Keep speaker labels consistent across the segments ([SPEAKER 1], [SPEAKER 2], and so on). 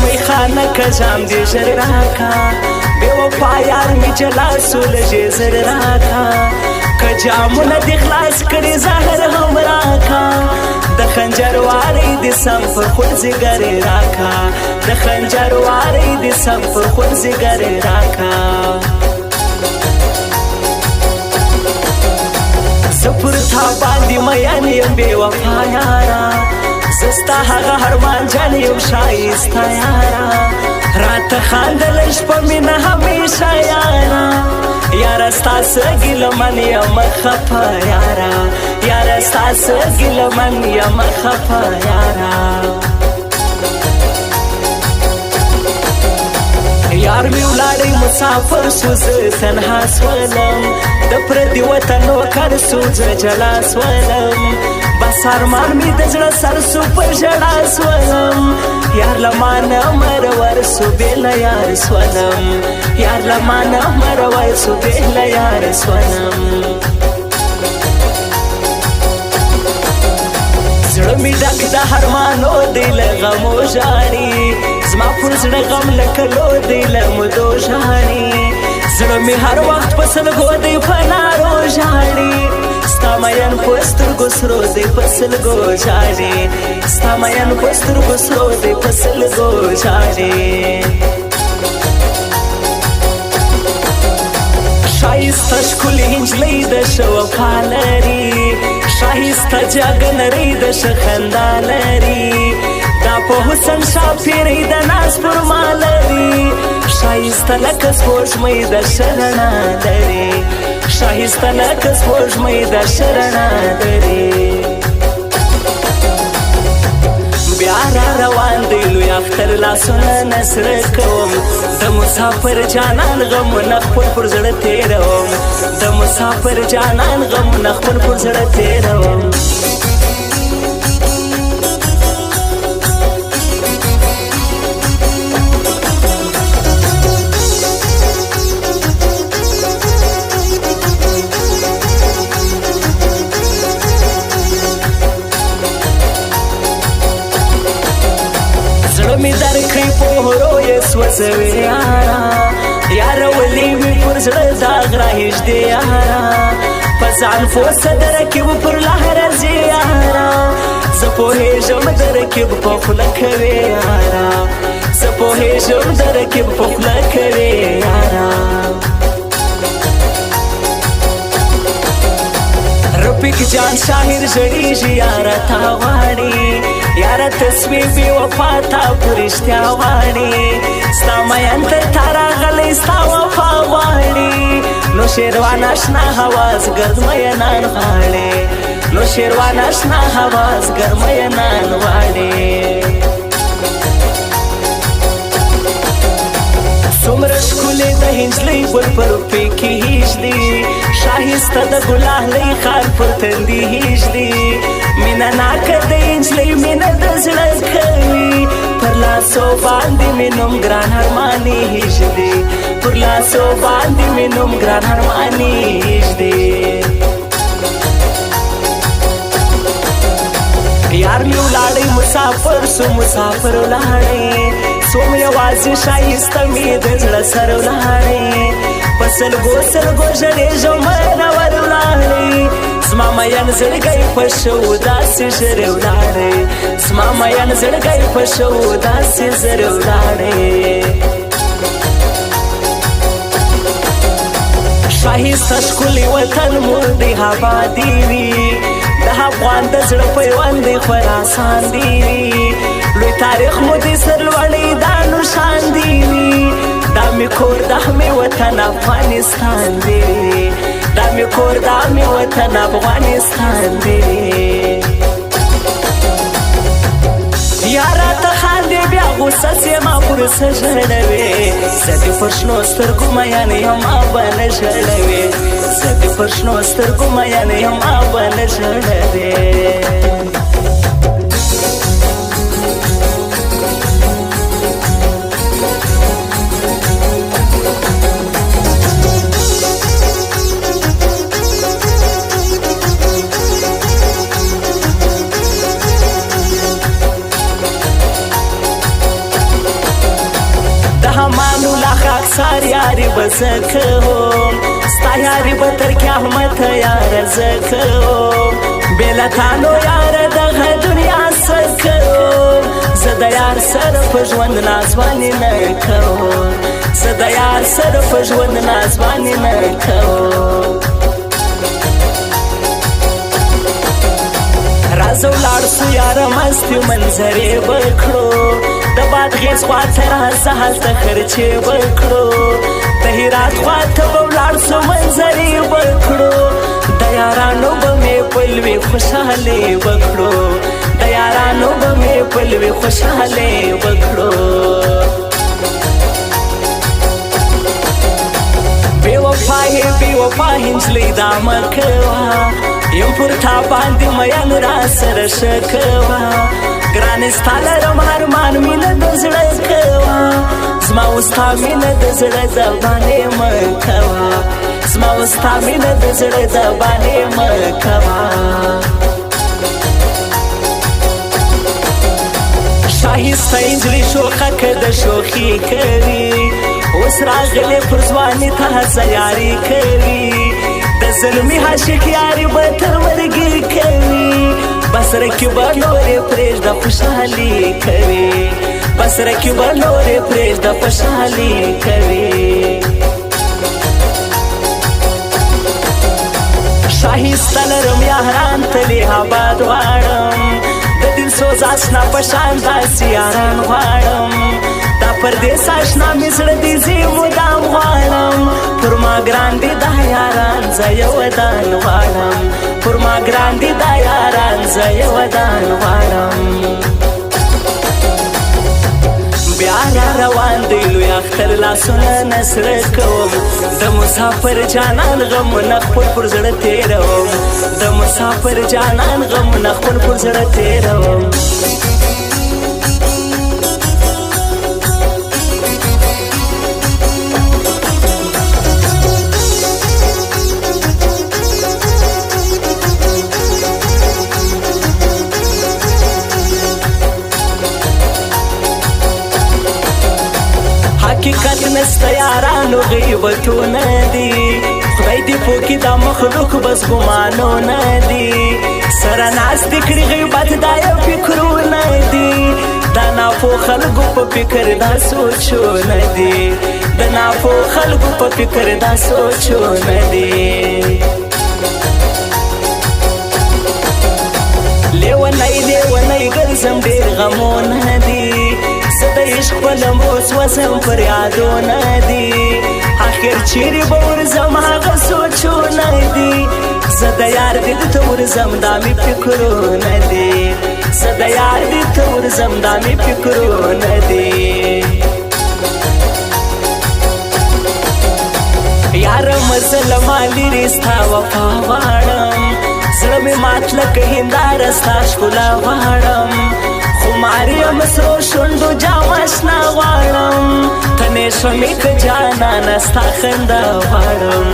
[SPEAKER 1] سوی خانه کجام دی ژر راکا بے وفا یار می جلا سولجې زر راکا کجامونه دی خلاص کړي زهر هم راکا د خنجر واری دی سم پر خود زیګر راکا د خنجر واری دی سم پر خود زیګر راکا زپر تا باندې میان یم بے وفا یارا زستا هغه هرمان جان یم شایسته یارا رات خاندل شپه مینه همیشه یارا یارا ستاسو ګیلمن یم خفه یارا یارا ستاسو ګیلمن یم خفه یارا یار می ولاړی مسافر شو زه تنها سولم د پردي وطن وکړ سو زه جلا سولم بس ارمان می د زړه سر سو په ژړا سولم یار لمانه مرور سو بېل یار سولم یار لمانه مرور سو بېل یار سولم زړه می ډک د هرمانو دی له غمو ژاړي زما پر زړه غم لکه لو دی له مودو ژاړي زړه می هر وخت په سلګو دی په لارو ژاړي ستا مین په سترګو سرو دی په سلګو ژاړي ستا مین په سترګو سرو دی په سلګو ژاړي ښایسته ښکلې نجلۍ د ښه وفا لري ښایسته جګه نرۍ د ښه خندا لري دا په حسن شاپیرۍ د ناز پر ما لري ښایسته لکه سپوږمۍ د ښه رڼا لري ښایسته لکه سپوږمۍ د ښه رڼا لري بیا را روان دی لوی اختر لاسونه نسره کوم د مسافر جانان غمونه خپل پر زړه تېروم د مسافر جانان غمونه خپل پر زړه تېروم می در کړی په هرو یې سوځوي یارا یاره ولې مې پر زړه داغ راهږدې یارا په ځان فوسه د رکیب پر لهره ځې یارا زه پوهېږم د رکیب په خوله کوې یارا زه پوهېږم د رکیب په خوله کوې یارا رفیق جان شاهر ژړېږي یاره تا غواړي یاره تصویر بې وفا تا په رښتیا غواړي ستا مین تر تا راغلی ستا وفا غواړي نو شېروان اشنا حواس ګرد مینان غواړي نو شېروان اشنا حواس ګرد مینان غواړي څومره ښکلې د هنجلۍ ګل په روپۍ کې هیجلي ښایسته د ګلالۍ خال پر تندي هیجلي مینه ناکه د هنجلۍ مینه د زړه کوي پر لاسو باندې مې نوم ګران ارماني هیجلي پر لاسو باندې مې نوم ګران ارماني هیجلي یار مې ولاړی مسافر سو مسافر ولاړی څوم یوازې ښایسته مې د زړه سر ولاړی په سلګو سلګو ژړېږم منور ولاړی زما مین زړګی په شو داسې ژر ولاړی زما مین زړګی په شو داسې زر ولاړی ښایسته ښکلي وطن مو دی ابادي وي د افغان د زړه پیوند دی خراسان دی وي لوی تاریخ مو دی سرلوړی دا نښان دی وي دا مې کور دا مې وطن افغانستان دی دا مې کور دا مې وطن افغانستان دی یاره ته خاندې بیا غوسه سې ما پر څه ژړوې زه دې پر شنو سترګو مین یم ما به نه ژړوې زه دې پر شنو سترګو مین یم ما به نه ژړوې زکوم ستا یاری به تر قیامت یاره زکوم بېله تا نو یاره دغه دنیا څه کوم زه د یار سره په ژوند نازواني نه کوم زه د یار سره په ژوند نازواني نه کوم راځه ولاړ سو یاره مستې منظرې به کړو د بادغیس خواته راځه هلته خرچې به کړو د هرات خواته به ولاړ سو منظرې به کړو د یارانو به مې پلوې خوشحالې به کړو د یارانو به مې پلوې خوشحالې به کړو بې وفا یې بې وفا نجلۍ دا مه کوه یم پر تا باندې مین را سره ښه کوه ګرانې ستا لرم ارمان مینه د زړه کوه زما و ستا مینه د زړه زبانې مه کوه زما و ستا مینه د زړه زبانې مه کوه ښایسته نجلۍ شوخه که د شوخي کوي اوس راغلې پر ځواني تازه یاري کوي د ظلمي عاشق یاري به تر مرګي کوي بسره کې به نورې پرېږده خوشحالي کوي بسره کې به نورې پرېږده خوشحالي کوي ښایسته لرم یاران تلې آباد غواړم د دل سوز اشنا په شان داسې یاران غواړم دا پردیس اشنا مې زړه دې زه مدام غواړم پر ما ګران دي دا یاران زه یو ودان غواړم پر ما ګران دي دا یاران زه یو ودان غواړم بیا را روان دی لوی اختر لاسونه نسره کوم د مسافر جانان غمونه خپل پر زړه تېروم د مسافر جانان غمونه خپل پر زړه تېروم حقیقت نسته یارانو غیبتونه دي خدای دې پوکي دا مخلوق بس ګمانونه دي سره ناستې کړي غیبت دا یو فکرونه دي دا ناپوه خلکو په فکر دا سوچونه دي د ناپوه خلکو په فکر دا سوچونه دي لیونی لیونی ګرځم ډېر غمونه دي زه د عشق په لمبو سوځم فریادونه دي اخر چیرې به ورځم هغه سوچونه دي زه د یار دید ته ورځم دا مې فکرونه دي زه د یار دید ته ورځم دا مې فکرونه دي یارم زه له ما لرې ستا وفا غواړم زړه مې مات لکه هنداره ستا ښکلا غواړم خماریم سرو شونډو جام اشنا غواړم تنې شمې که جانانه ستا خندا غواړم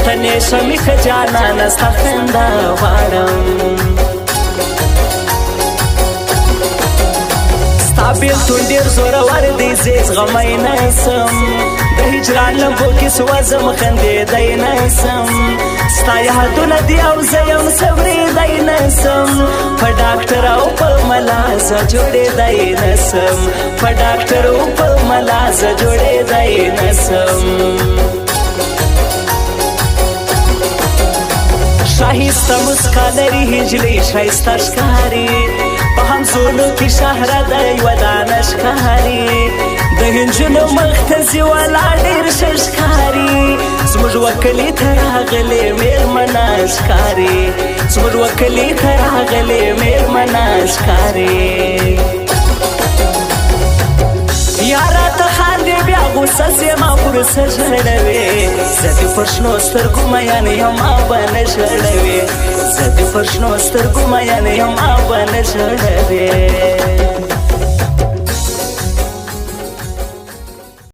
[SPEAKER 1] تنې شمې که جانانه ستا خندا غواړم ستا بېلتون ډېر زورور دی زه زغمی نسم د هجران لمبو کې سوځم خندېدی نسم ستا یادونه دي او زه یم صبرېدی نسم په ډاکټر او په ملا زه جوړېدی نسم په ډاکټر او په ملا زه جوړېدی نسم ښایسته مسکا لري هجلۍ ښایسته ښکاري په همزولو کې شهره د یوه دانه ښکاري د هنجونو مخ ته ځي ولاړ ډېر ښه ښکاري زموږ وکلي ته راغلې مېرمنه ښکاري زموږ وکلي ته راغلې مېرمنه ښکاري یاره ته خاندې بیا غوسه سې ما پر سر ژړوې زه دې پر شنو سترګو مین یم ما به نه ژړوې زه دې پر شنو سترګو مین یم ما به نه ژړوې